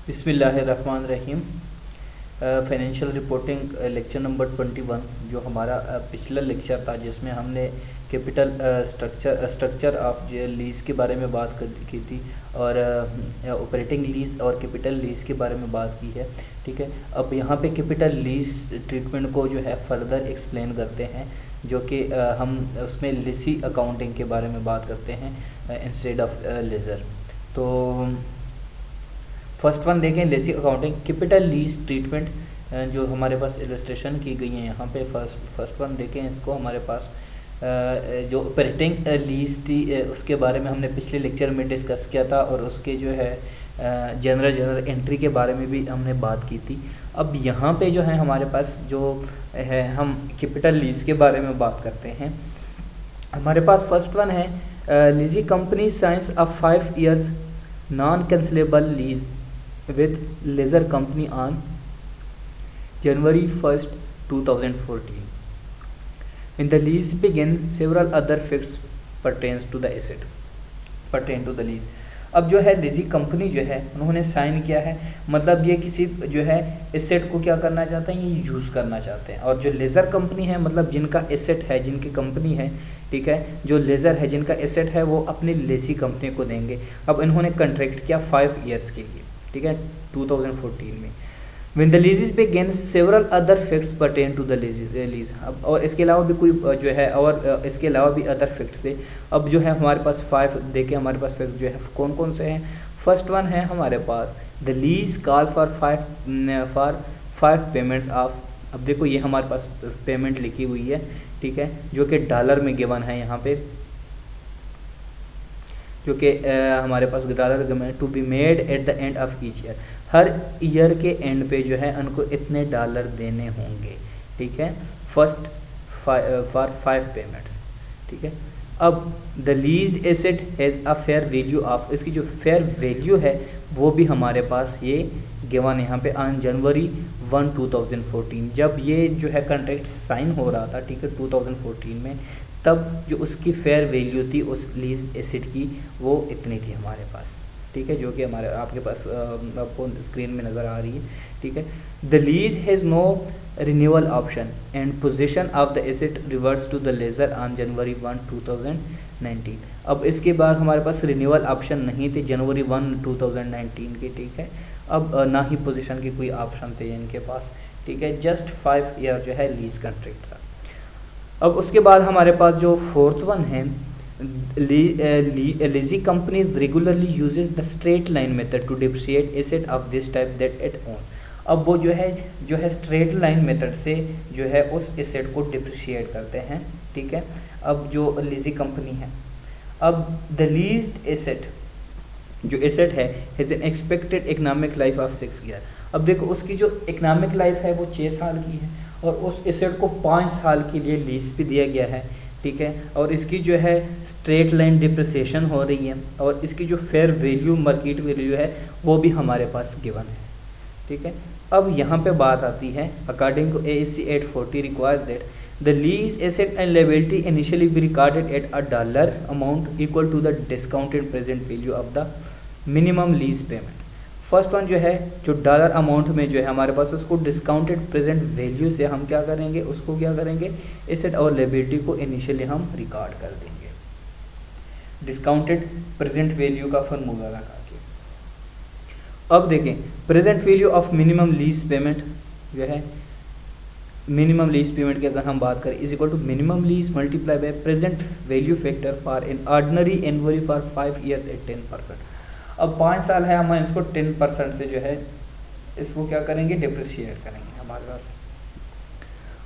बिस्मिल्लाहिर्रहमानिर्रहीम। Financial reporting lecture number 21, जो हमारा पिछला लेक्चर था जिसमें हमने कैपिटल स्ट्रक्चर ऑफ लीज के बारे में बात की थी और ऑपरेटिंग लीज और कैपिटल लीज के बारे में बात की है। ठीक है, अब यहाँ पे कैपिटल लीज ट्रीटमेंट को जो है फर्दर एक्सप्लेन करते हैं, जो कि हम उसमें लीसी अकाउंटिंग के बारे में बात करते हैं इंस्टेड ऑफ लेजर। तो फर्स्ट वन देखें, लीसी अकाउंटिंग कैपिटल लीज ट्रीटमेंट, जो हमारे पास इलस्ट्रेशन की गई है यहाँ पे। फर्स्ट वन देखें इसको, हमारे पास जो ऑपरेटिंग लीज थी उसके बारे में हमने पिछले लेक्चर में डिस्कस किया था और उसके जो है जनरल एंट्री के बारे में भी हमने बात की थी। अब यहाँ पे जो है हमारे पास जो है, हम कैपिटल लीज के बारे में बात करते हैं। हमारे पास फर्स्ट वन है, lessee company signs a 5 years non cancellable lease with leisure company on January 1st, 2014. When the lease begins, several other facts pertain to the lease. अब जो है लीजी कंपनी जो है उन्होंने साइन किया है, मतलब ये किसी जो है एसेट को क्या करना चाहते हैं, ये यूज़ करना चाहते हैं। और जो लेज़र कंपनी है, मतलब जिनका एसेट है, जिनकी कंपनी है, ठीक है, जो लेज़र है जिनका एसेट है, वो अपनी लीजी कंपनी को देंगे। अब इन्होंने कॉन्ट्रैक्ट किया 5 years के लिए, ठीक है, 2014 में। When the leases begin, several other facts pertain to the lease. अब और इसके अलावा भी कोई जो है, और इसके अलावा भी अदर फैक्ट्स थे। अब जो है हमारे पास 5 देखें, हमारे पास फैक्ट जो है कौन कौन से हैं। फर्स्ट वन है हमारे पास, the lease call for 5 payment of. अब देखो ये हमारे पास पेमेंट लिखी हुई है, ठीक है, जो कि डॉलर में गिवन है यहाँ पे, जो कि हमारे पास डॉलर में to be made at the end of each year. हर ईयर के एंड पे जो है उनको इतने डॉलर देने होंगे, ठीक है, फर्स्ट फॉर 5 पेमेंट, ठीक है। अब the leased asset has a fair value of, इसकी जो फेयर वैल्यू है वो भी हमारे पास ये गिवन यहाँ पे ऑन January 1, 2014। जब ये जो है कॉन्ट्रैक्ट साइन हो रहा था, ठीक है, 2014 में, तब जो उसकी फेयर वैल्यू थी उस लीज एसेट की वो इतनी थी हमारे पास, ठीक है, जो कि हमारे आपके पास आपको स्क्रीन में नज़र आ रही है, ठीक है। The lease has no renewal option and position of the asset reverts to the lessor on January 1, 2019। अब इसके बाद हमारे पास रिन्यूअल ऑप्शन नहीं थे January 1, 2019 के, ठीक है। अब ना ही पोजीशन की कोई ऑप्शन थे इनके पास, ठीक है, जस्ट 5 year जो है लीज कॉन्ट्रैक्ट था। अब उसके बाद हमारे पास जो फोर्थ वन है, lessee companies regularly uses the straight line method to depreciate asset of this type that it owns. अब वो जो है स्ट्रेट लाइन मेथड से जो है उस एसेट को डिप्रिशिएट करते हैं, ठीक है। अब जो लीजी कंपनी है, अब द लीज्ड एसेट जो एसेट है has an expected economic life of 6 years। अब देखो उसकी जो इकोनॉमिक लाइफ है वो 6 साल की है और उस एसेट को 5 साल के लिए लीज पे दिया गया है, ठीक है। और इसकी जो है स्ट्रेट लाइन डिप्रिसिएशन हो रही है और इसकी जो फेयर वैल्यू, मार्केट वैल्यू है, वो भी हमारे पास गिवन है, ठीक है। अब यहाँ पे बात आती है, according to ASC 840 requires that the lease asset and liability initially be recorded at a dollar amount equal to the discounted present value of the minimum lease payment. First one जो है, जो डॉलर अमाउंट में जो है हमारे पास, उसको discounted present value से हम क्या करेंगे, उसको क्या करेंगे, एसेट और लायबिलिटी को इनिशियली हम रिकॉर्ड कर देंगे डिस्काउंटेड प्रेजेंट वैल्यू का फॉर्मूला लगा के। अब देखें, present value of minimum lease payment जो है, मिनिमम लीज पेमेंट की अगर हम बात करें, is equal to minimum lease multiply by present value factor for an ordinary annually for 5 years at 10%। अब 5 साल है, हम इसको 10% से जो है इसको क्या करेंगे, डिप्रिशिएट करेंगे हमारे पास।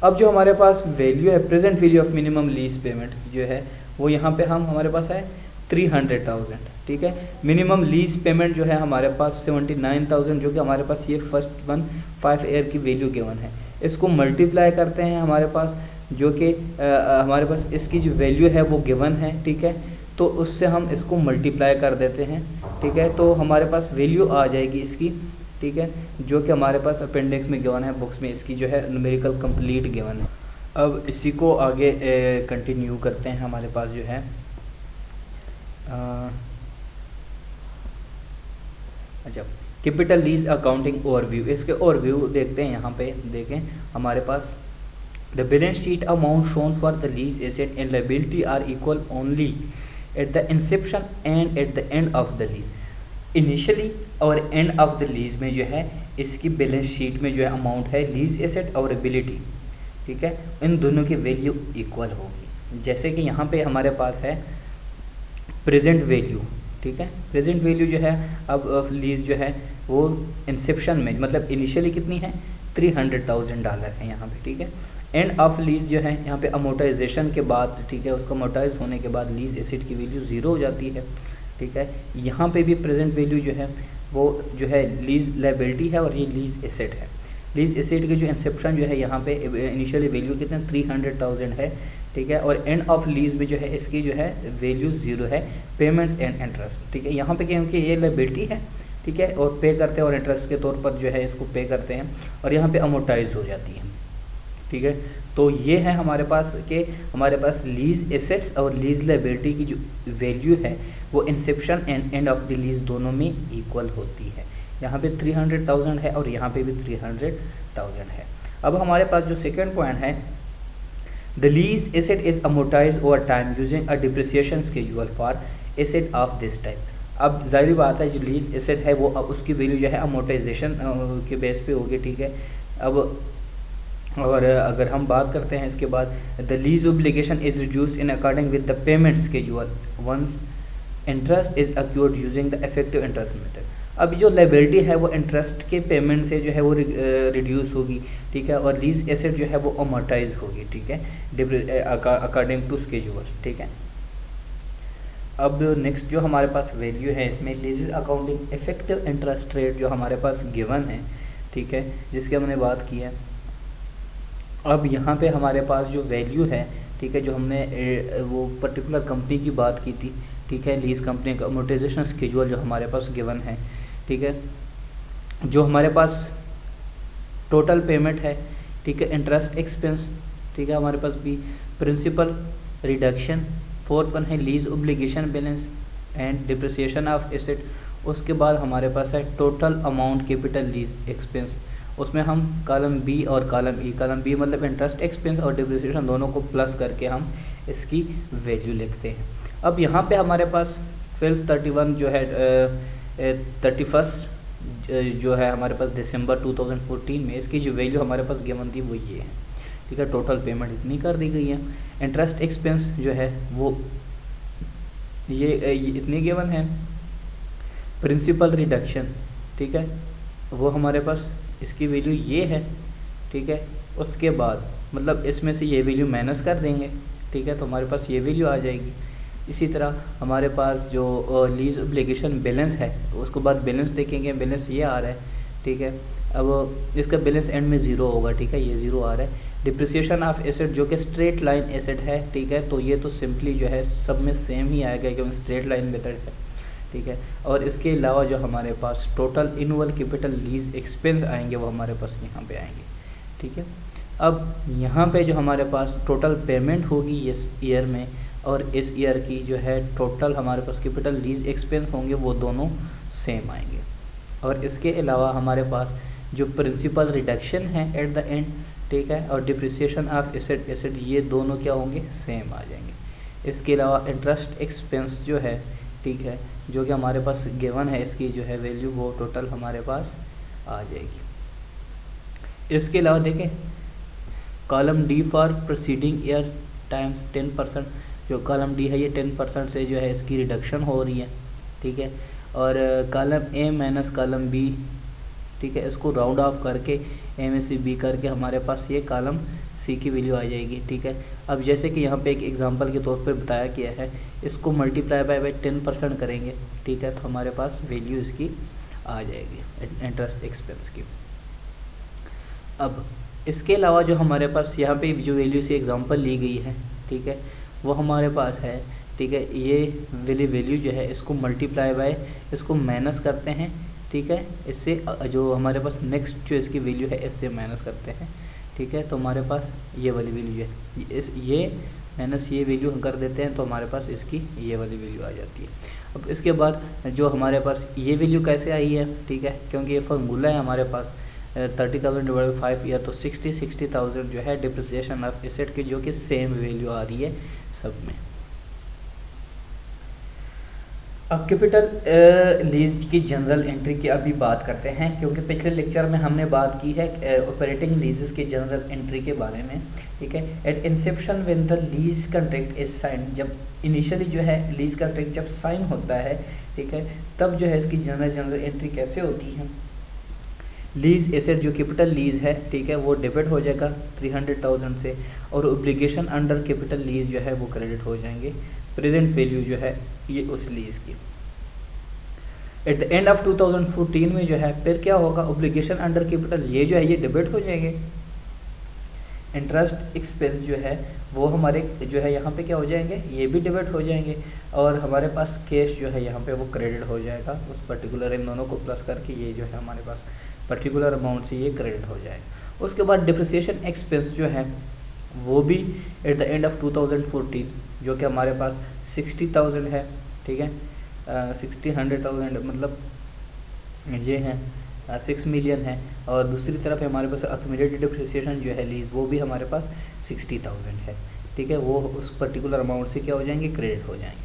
अब जो हमारे पास वैल्यू है, present value of minimum lease payment जो है वो यहाँ पे हमारे पास है 300,000, ठीक है। मिनिमम लीज पेमेंट जो है हमारे पास 79,000, जो कि हमारे पास ये फर्स्ट वन 5 year की वैल्यू गिवन है। इसको मल्टीप्लाई करते हैं हमारे पास, जो कि हमारे पास इसकी जो वैल्यू है वो गिवन है, ठीक है, तो उससे हम इसको मल्टीप्लाई कर देते हैं, ठीक है, तो हमारे पास वैल्यू आ जाएगी इसकी, ठीक है, जो कि हमारे पास अपेंडिक्स में गिवन है, बुक्स में इसकी जो है न्यूमेरिकल कंप्लीट गिवन है। अब इसी को आगे कंटिन्यू करते हैं। हमारे पास जो है अच्छा, कैपिटल लीज अकाउंटिंग ओवरव्यू, इसके ओवरव्यू देखते हैं। यहाँ पे देखें हमारे पास the balance sheet amount shown for the lease asset and liability are equal only at the inception and at the end of the lease. Initially और एंड ऑफ द लीज में जो है इसकी बैलेंस शीट में जो है amount है lease asset और एबिलिटी, ठीक है, इन दोनों की वैल्यू इक्वल होगी। जैसे कि यहाँ पे हमारे पास है प्रेजेंट वैल्यू, ठीक है, प्रेजेंट वैल्यू जो है अब लीज जो है वो इंसेप्शन में मतलब इनिशियली कितनी है $300,000 है यहाँ पे, ठीक है। एंड ऑफ लीज जो है यहाँ पे अमोटाइजेशन के बाद, ठीक है, उसका अमोटाइज होने के बाद लीज एसेट की वैल्यू 0 हो जाती है, ठीक है। यहाँ पे भी प्रेजेंट वैल्यू जो है वो जो है लीज लायबिलिटी है और ये लीज एसेट है। लीज एसेट की जो इंसेप्शन जो है यहाँ पे इनिशियली वैल्यू कितना 300,000 है, ठीक है, और एंड ऑफ लीज में जो है इसकी जो है वैल्यू 0 है, पेमेंट्स एंड इंटरेस्ट, ठीक है। यहाँ पे क्योंकि ये लायबिलिटी है, ठीक है, और पे करते हैं और इंटरेस्ट के तौर पर जो है इसको पे करते हैं और यहाँ पे अमोटाइज हो जाती है, ठीक है। तो ये है हमारे पास कि हमारे पास लीज एसेट्स और लीज लायबिलिटी की जो वैल्यू है वो Inception and and of the lease दोनों में इक्वल होती है। यहाँ पे 300,000 है और यहाँ पे भी 300,000 है। अब हमारे पास जो सेकंड पॉइंट है, the lease asset is amortize over time using a depreciation schedule for asset of this type. अब जाहिर बात है जो लीज एसेट है वो अब उसकी वैल्यू जो है अमोटाइजेशन के बेस पे होगी, ठीक है। अब और अगर हम बात करते हैं इसके बाद, the lease obligation is reduced in according with the payment schedule once interest is accrued using the effective interest method. अब जो लायबिलिटी है वो इंटरेस्ट के पेमेंट से जो है वो रिड्यूस होगी, ठीक है, और लीज एसेट जो है वो अमोर्टाइज होगी, ठीक है, अकॉर्डिंग टू स्केड्यूल, ठीक है। अब नेक्स्ट जो हमारे पास वैल्यू है इसमें lease accounting effective interest rate जो हमारे पास गिवन है, ठीक है, जिसकी हमने बात की है। अब यहाँ पे हमारे पास जो वैल्यू है, ठीक है, जो हमने वो पर्टिकुलर कंपनी की बात की थी, ठीक है, लीज कंपनी का अमोर्टाइजेशन स्केड्यूल जो हमारे पास गिवन है, ठीक है, जो हमारे पास टोटल पेमेंट है, ठीक है, इंटरेस्ट एक्सपेंस, ठीक है, हमारे पास भी प्रिंसिपल रिडक्शन, फोर्थ वन है lease obligation balance and depreciation of asset. उसके बाद हमारे पास है total amount capital lease expense, उसमें हम कॉलम बी और कॉलम ई, कॉलम बी मतलब इंटरेस्ट एक्सपेंस और डिप्रिसिएशन दोनों को प्लस करके हम इसकी वैल्यू लिखते हैं। अब यहाँ पे हमारे पास 1231 जो है 31 जो है हमारे पास दिसंबर 2014 में इसकी जो वैल्यू हमारे पास गिवन थी वो ये है, ठीक है, टोटल पेमेंट इतनी कर दी गई है। इंटरेस्ट एक्सपेंस जो है वो ये इतनी गिवन है। प्रिंसिपल रिडक्शन, ठीक है, वो हमारे पास इसकी वैल्यू ये है, ठीक है। उसके बाद मतलब इसमें से ये वैल्यू माइनस कर देंगे, ठीक है, तो हमारे पास ये वैल्यू आ जाएगी। इसी तरह हमारे पास जो लीज ऑब्लिगेशन बैलेंस है उसके बाद बैलेंस देखेंगे, बैलेंस ये आ रहा है, ठीक है। अब इसका बैलेंस एंड में 0 होगा, ठीक है, ये 0 आ रहा है। डिप्रिसिएशन ऑफ एसेट जो कि स्ट्रेट लाइन एसेट है, ठीक है, तो ये तो सिंपली जो है सब में सेम ही आएगा क्योंकि स्ट्रेट लाइन मेथड है, ठीक है। और इसके अलावा जो हमारे पास टोटल इनवल कैपिटल लीज एक्सपेंस आएंगे वो हमारे पास यहाँ पे आएंगे, ठीक है। अब यहाँ पे जो हमारे पास टोटल पेमेंट होगी इस ईयर में और इस ईयर की जो है टोटल हमारे पास कैपिटल लीज एक्सपेंस होंगे वो दोनों सेम आएंगे। और इसके अलावा हमारे पास जो प्रिंसिपल रिडक्शन है एट द एंड, ठीक है, और डिप्रिसिएशन ऑफ एसेट ये दोनों क्या होंगे, सेम आ जाएंगे। इसके अलावा इंटरेस्ट एक्सपेंस जो है, ठीक है, जो कि हमारे पास गिवन है इसकी जो है वैल्यू वो टोटल हमारे पास आ जाएगी। इसके अलावा देखें column D for proceeding year times 10%, जो कॉलम डी है ये 10% से जो है इसकी रिडक्शन हो रही है, ठीक है। और column A minus column B, ठीक है, इसको राउंड ऑफ करके ए में से बी करके हमारे पास ये कॉलम सी की वैल्यू आ जाएगी, ठीक है। अब जैसे कि यहाँ पे एक एग्जांपल के तौर पर बताया गया है, इसको मल्टीप्लाई बाय 10% करेंगे, ठीक है, तो हमारे पास वैल्यू इसकी आ जाएगी इंटरेस्ट एक्सपेंस की। अब इसके अलावा जो हमारे पास यहाँ पे जो वैल्यू से एग्जांपल ली गई है, ठीक है, वो हमारे पास है, ठीक है, ये वैल्यू जो है इसको मल्टीप्लाई बाय इसको माइनस करते हैं, ठीक है, इससे जो हमारे पास नेक्स्ट जो इसकी वैल्यू है इससे माइनस करते हैं, ठीक है, तो हमारे पास ये वाली वैल्यू है, ये माइनस ये वैल्यू हम कर देते हैं तो हमारे पास इसकी ये वाली वैल्यू आ जाती है। अब इसके बाद जो हमारे पास ये वैल्यू कैसे आई है, ठीक है, क्योंकि ये फार्मूला है हमारे पास 30,000 डिवाइड 5 ईयर, तो 60,000 जो है डिप्रिसिएशन ऑफ एसेट की, जो कि सेम वैल्यू आ रही है सब में। अब कैपिटल लीज की जनरल एंट्री की अभी बात करते हैं, क्योंकि पिछले लेक्चर में हमने बात की है ऑपरेटिंग लीजेस की जनरल एंट्री के बारे में, ठीक है। At inception when the lease contract is sign, जब इनिशियली जो है लीज कॉन्ट्रैक्ट जब साइन होता है, ठीक है, तब जो है इसकी जनरल एंट्री कैसे होती है। लीज एसेट जो कैपिटल लीज है, ठीक है, वो डेबिट हो जाएगा 300,000 से, और ओब्लिगेशन अंडर कैपिटल लीज जो है वो क्रेडिट हो जाएंगे, प्रेजेंट वैल्यू जो है ये उस लीज की। एट द एंड ऑफ 2014 में जो है फिर क्या होगा, ओब्लिगेशन अंडर कैपिटल ये जो है ये डेबिट हो जाएंगे, इंटरेस्ट एक्सपेंस जो है वो हमारे जो है यहाँ पे क्या हो जाएंगे, ये भी डेबिट हो जाएंगे, और हमारे पास कैश जो है यहाँ पे वो क्रेडिट हो जाएगा उस पर्टिकुलर, इन दोनों को प्लस करके ये जो है हमारे पास पर्टिकुलर अमाउंट से ये क्रेडिट हो जाएगा। उसके बाद डिप्रिसिएशन एक्सपेंस जो है वो भी एट द एंड ऑफ 2014 जो कि हमारे पास 60,000 है, ठीक है, 100,000 मतलब ये है 6 मिलियन है, और दूसरी तरफ हमारे पास अक्यूमुलेटेड डिप्रिसिएशन जो है लीज वो भी हमारे पास 60,000 है, ठीक है, वो उस पर्टिकुलर अमाउंट से क्या हो जाएंगे, क्रेडिट हो जाएंगे।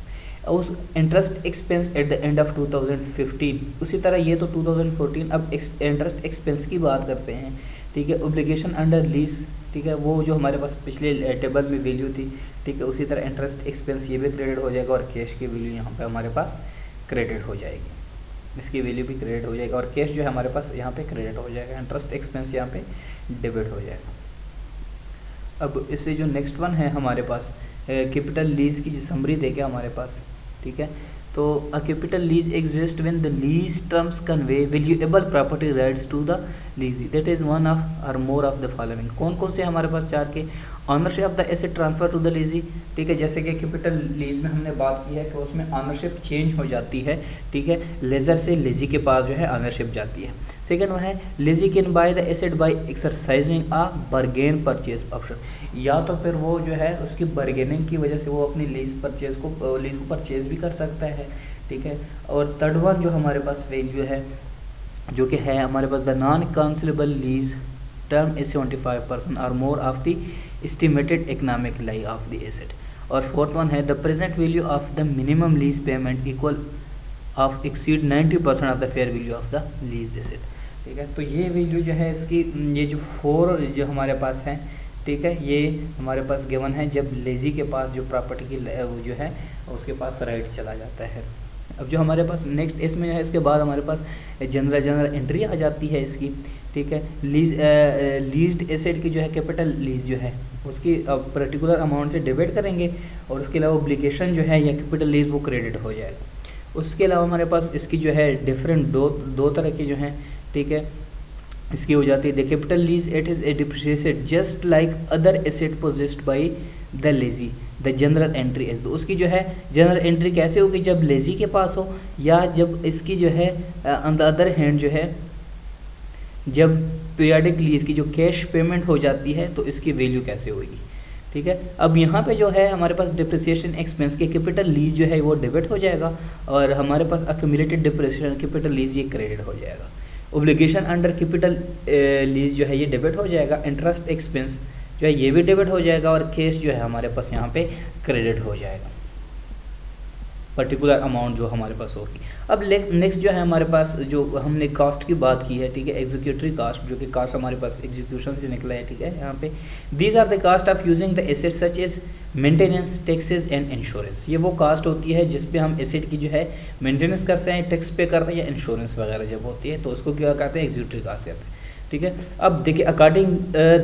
उस interest expense eight the end of 2015, उसी तरह ये तो 2014। अब इंटरेस्ट एक्सपेंस की बात करते हैं, ठीक है, ओब्लिगेशन अंडर लीज, ठीक है, वो जो हमारे पास पिछले टेबल में वैल्यू थी, ठीक है, उसी तरह इंटरेस्ट एक्सपेंस ये भी क्रेडिट हो जाएगा, और कैश की वैल्यू यहाँ पे हमारे पास क्रेडिट हो जाएगी, इसकी वैल्यू भी क्रेडिट हो जाएगा, और कैश जो है हमारे पास यहाँ पे क्रेडिट हो जाएगा, इंटरेस्ट एक्सपेंस यहाँ पे डेबिट हो जाएगा। अब इससे जो नेक्स्ट वन है हमारे पास कैपिटल लीज की समरी देगा हमारे पास, ठीक है, तो a capital lease exist when the lease terms convey valuable property rights to the lessee that is one of और मोर ऑफ द फॉलोइंग। कौन कौन से हमारे पास चार के, ownership of the asset transfer to the lessee, ठीक है, जैसे कि कैपिटल लीज में हमने बात की है कि उसमें ऑनरशिप चेंज हो जाती है, ठीक है, लेजर से लीजी के पास जो है ऑनरशिप जाती है। सेकेंड वन है lessee can buy the asset by exercising a bargain purchase option, या तो फिर वो जो है उसकी बार्गेनिंग की वजह से वो अपनी लीज को परचेज भी कर सकता है, ठीक है। और थर्ड वन जो हमारे पास वैल्यू है जो कि है हमारे पास the non cancellable lease term is 75% और more of the estimated economic life of the asset. और फोर्थ वन है the present value of the minimum lease payment equal of exceed 90% of the fair value of the lease asset, ठीक है। तो ये value जो है इसकी, ये जो फोर जो हमारे पास हैं, ठीक है, ये हमारे पास गिवन है जब लेजी के पास जो प्रॉपर्टी की वो जो है उसके पास राइट चला जाता है। अब जो हमारे पास नेक्स्ट इसमें है, इसके बाद हमारे पास जनरल एंट्री आ जाती है इसकी, ठीक है। लीज्ड एसेट की जो है कैपिटल लीज जो है उसकी पर्टिकुलर अमाउंट से डेबिट करेंगे, और उसके अलावा ओब्लिगेशन जो है या कैपिटल लीज वो क्रेडिट हो जाएगा। उसके अलावा हमारे पास इसकी जो है डिफरेंट दो तरह की जो हैं, ठीक है, इसकी हो जाती है the capital lease it is a depreciated just like other asset possessed by the lazy the general entry is. तो उसकी जो है जनरल एंट्री कैसे होगी, जब लेजी के पास हो, या जब इसकी जो है ऑन द अदर हैंड जो है जब पीरियडिक लीज की जो कैश पेमेंट हो जाती है तो इसकी वैल्यू कैसे होगी, ठीक है। अब यहाँ पे जो है हमारे पास डिप्रिसिएशन एक्सपेंस के कैपिटल लीज जो है वो डेबिट हो जाएगा, और हमारे पास अक्यूमुलेटेड डिप्रिसिएशन कैपिटल लीज ये क्रेडिट हो जाएगा। ओब्लिगेशन अंडर कैपिटल लीज जो है ये डेबिट हो जाएगा, इंटरेस्ट एक्सपेंस जो है ये भी डेबिट हो जाएगा, और कैश जो है हमारे पास यहाँ पे क्रेडिट हो जाएगा पर्टिकुलर अमाउंट जो हमारे पास होगी। अब नेक्स्ट जो है हमारे पास जो हमने कास्ट की बात की है, ठीक है, एग्जीक्यूटरी कास्ट, जो कि कास्ट हमारे पास एग्जीक्यूशन से निकला है, ठीक है। यहाँ पे these are the cost of using the asset such as maintenance, taxes and insurance. ये वो कास्ट होती है जिस पे हम एसेट की जो है मेंटेनेंस करते हैं, टैक्स पे करते हैं, या इंश्योरेंस वगैरह जब होती है तो उसको क्या कहते हैं, एग्जीक्यूटरी कास्ट कहते हैं, ठीक है। अब देखिए according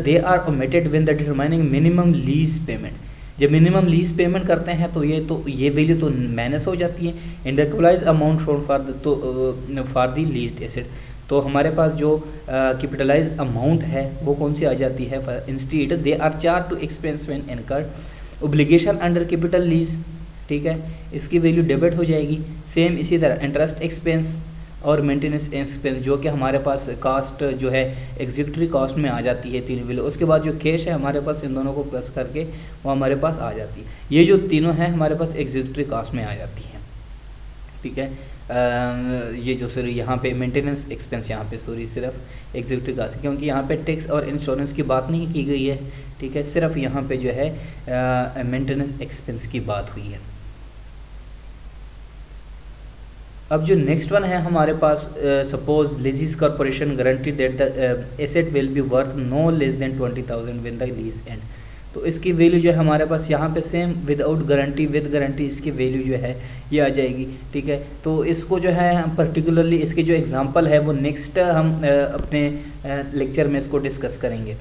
they are omitted when the determining minimum lease payment, जब मिनिमम लीज पेमेंट करते हैं तो ये वैल्यू तो माइनस हो जाती है। Individualise amount shown for the leased asset, तो हमारे पास जो कैपिटलाइज अमाउंट है वो कौन सी आ जाती है, instead they are charge to expense when incurred. Obligation under capital lease, ठीक है, इसकी वैल्यू डेबिट हो जाएगी। सेम इसी तरह इंटरेस्ट एक्सपेंस और मेंटेनेंस एक्सपेंस जो कि हमारे पास कास्ट जो है एग्जीक्यूटरी कास्ट में आ जाती है तीनों वैल्यू। उसके बाद जो कैश है हमारे पास इन दोनों को प्लस करके वो हमारे पास आ जाती है। ये जो तीनों हैं हमारे पास एग्जीक्यूटरी कास्ट में आ जाती हैं, ठीक है। ये जो सॉरी यहाँ पे मेंटेनेंस एक्सपेंस, यहाँ पे सॉरी सिर्फ एग्जीक्यूटिव कॉस्ट, क्योंकि यहाँ पे टैक्स और इंश्योरेंस की बात नहीं की गई है, ठीक है, सिर्फ यहाँ पे जो है मेंटेनेंस एक्सपेंस की बात हुई है। अब जो नेक्स्ट वन है हमारे पास, suppose lessee's corporation guarantee that the asset will be worth no less than 20,000 when the lease end. तो इसकी वैल्यू जो है हमारे पास यहाँ पे same without guarantee with guarantee इसकी वैल्यू जो है ये आ जाएगी, ठीक है। तो इसको जो है हम पर्टिकुलरली इसकी जो एग्जांपल है वो नेक्स्ट हम अपने लेक्चर में इसको डिस्कस करेंगे।